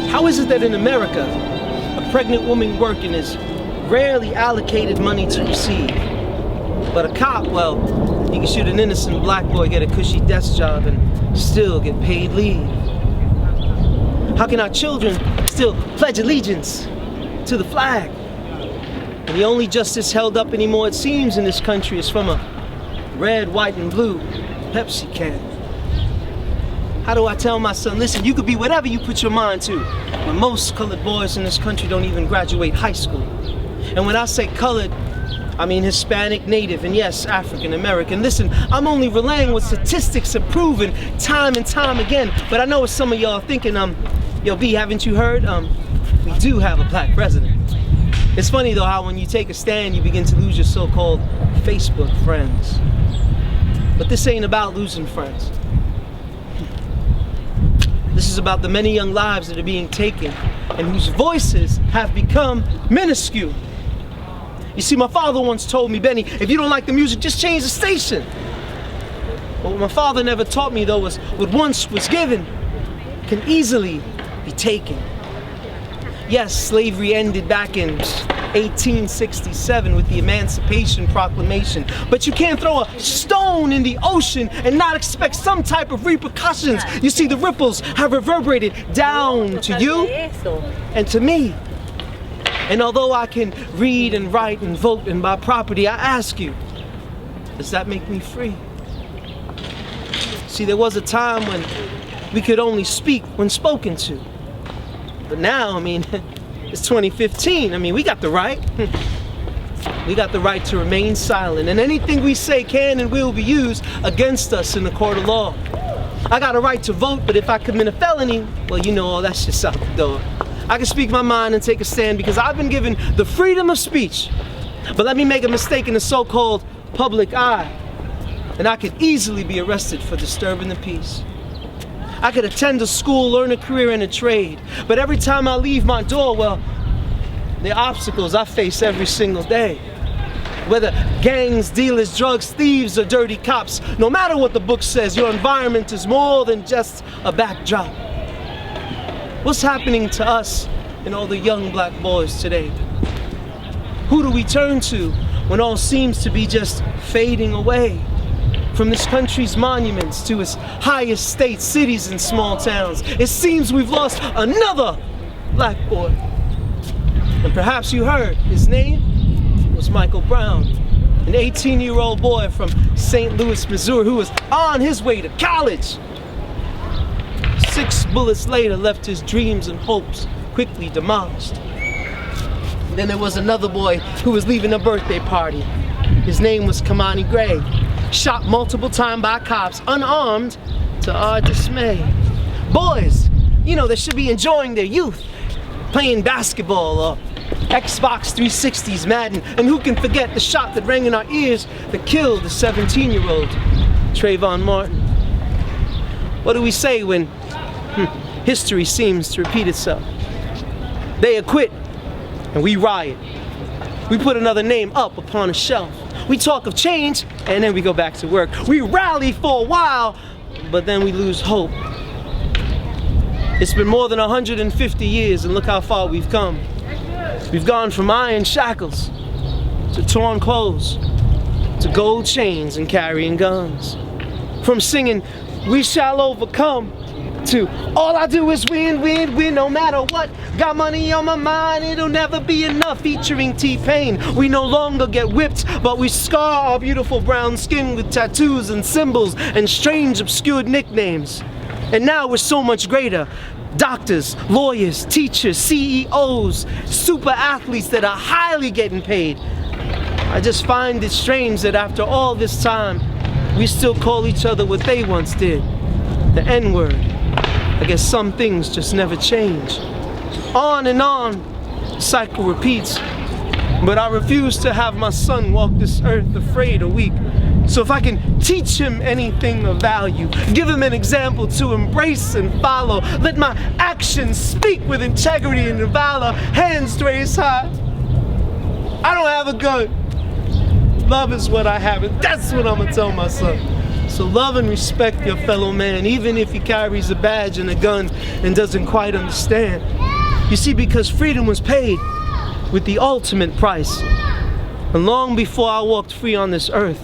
How is it that in America, a pregnant woman working is rarely allocated money to receive? But a cop, well, he can shoot an innocent black boy, get a cushy desk job, and still get paid leave. How can our children still pledge allegiance to the flag? And the only justice held up anymore, it seems, in this country is from a red, white, and blue Pepsi can. How do I tell my son, listen, you could be whatever you put your mind to, but most colored boys in this country don't even graduate high school. And when I say colored, I mean Hispanic, Native, and yes, African American. Listen, I'm only relaying what statistics have proven time and time again, but I know what some of y'all are thinking, yo B, haven't you heard? We do have a black president. It's funny though how when you take a stand, you begin to lose your so-called Facebook friends. But this ain't about losing friends. This is about the many young lives that are being taken and whose voices have become minuscule. You see, my father once told me, Benny, if you don't like the music, just change the station. But what my father never taught me though was what once was given can easily be taken. Yes, slavery ended back in 1867 with the Emancipation Proclamation, but you can't throw a stone in the ocean and not expect some type of repercussions. You see, the ripples have reverberated down to you and to me. And although I can read and write and vote and buy property, I ask you, does that make me free? See, there was a time when we could only speak when spoken to. But now, I mean, it's 2015. I mean, we got the right. We got the right to remain silent. And anything we say can and will be used against us in the court of law. I got a right to vote, but if I commit a felony, well, you know, that's just out the door. I can speak my mind and take a stand because I've been given the freedom of speech. But let me make a mistake in the so-called public eye, and I could easily be arrested for disturbing the peace. I could attend a school, learn a career and a trade, but every time I leave my door, well, the obstacles I face every single day. Whether gangs, dealers, drugs, thieves, or dirty cops, no matter what the book says, your environment is more than just a backdrop. What's happening to us and all the young black boys today? Who do we turn to when all seems to be just fading away? From this country's monuments to its highest states, cities, and small towns, it seems we've lost another black boy. And perhaps you heard, his name was Michael Brown, an 18-year-old boy from St. Louis, Missouri, who was on his way to college. 6 bullets later left his dreams and hopes quickly demolished. And then there was another boy who was leaving a birthday party. His name was Kamani Gray, shot multiple times by cops, unarmed, to our dismay. Boys, you know, they should be enjoying their youth, playing basketball or Xbox 360s, Madden, and who can forget the shot that rang in our ears that killed the 17-year-old Trayvon Martin. What do we say when history seems to repeat itself? They acquit and we riot. We put another name up upon a shelf. We talk of change and then we go back to work. We rally for a while, but then we lose hope. It's been more than 150 years and look how far we've come. We've gone from iron shackles to torn clothes to gold chains and carrying guns. From singing, "We shall overcome," to "all I do is win, win, win, no matter what. Got money on my mind, it'll never be enough," featuring T-Pain. We no longer get whipped, but we scar our beautiful brown skin with tattoos and symbols and strange obscured nicknames. And now we're so much greater. Doctors, lawyers, teachers, CEOs, super athletes that are highly getting paid. I just find it strange that after all this time, we still call each other what they once did, the N-word. I guess some things just never change. On and on, the cycle repeats. But I refuse to have my son walk this earth afraid or weak. So if I can teach him anything of value, give him an example to embrace and follow, let my actions speak with integrity and valor, hands raised high. I don't have a gun. Love is what I have, and that's what I'm gonna tell my son. So love and respect your fellow man, even if he carries a badge and a gun and doesn't quite understand. You see, because freedom was paid with the ultimate price. And long before I walked free on this earth,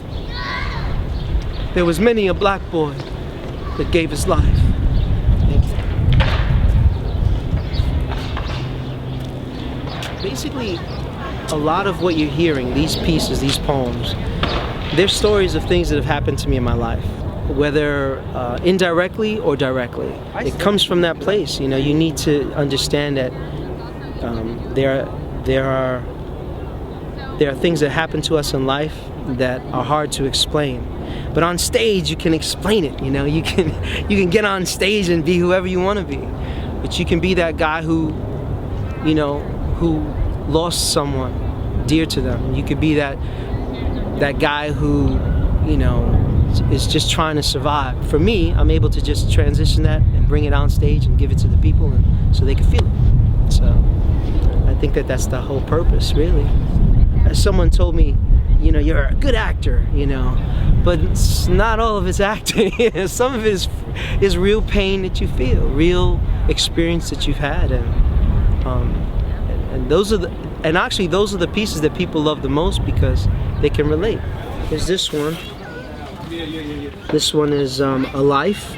there was many a black boy that gave his life. Thank you. Basically, a lot of what you're hearing, these pieces, these poems, they're stories of things that have happened to me in my life, whether indirectly or directly. It comes from that place. You know, you need to understand that there are things that happen to us in life that are hard to explain. But on stage, you can explain it. You know, you can get on stage and be whoever you want to be. But you can be that guy who, you know, who lost someone dear to them. You could be that guy who, you know, is just trying to survive. For me, I'm able to just transition that and bring it on stage and give it to the people, and so they can feel it. So I think that that's the whole purpose, really. As someone told me, you know, you're a good actor, you know, but it's not all of it's acting. Some of it is real pain that you feel, real experience that you've had, and those are actually those are the pieces that people love the most because they can relate. There's this one. This one is A Life,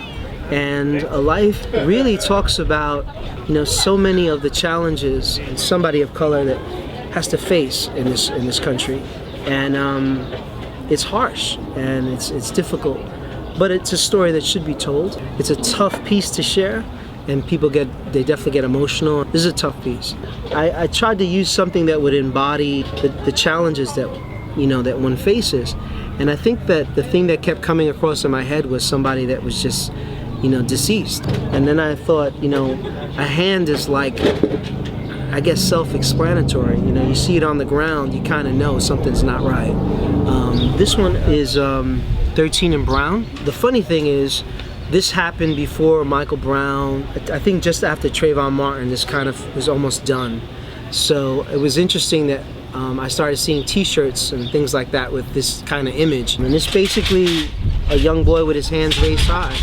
and A Life really talks about, you know, so many of the challenges somebody of color that has to face in this country, and it's harsh and it's difficult, but it's a story that should be told. It's a tough piece to share, and people they definitely get emotional. This is a tough piece. I tried to use something that would embody the challenges that, you know, that one faces, and I think that the thing that kept coming across in my head was somebody that was just, you know, deceased. And then I thought, you know, a hand is like, I guess, self-explanatory. You know, you see it on the ground, you kind of know something's not right. This one is 13 and Brown. The funny thing is, this happened before Michael Brown. I think just after Trayvon Martin, this kind of was almost done. So it was interesting that I started seeing t-shirts and things like that with this kind of image. And it's basically a young boy with his hands raised high.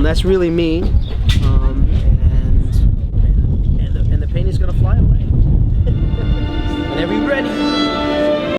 That's really me.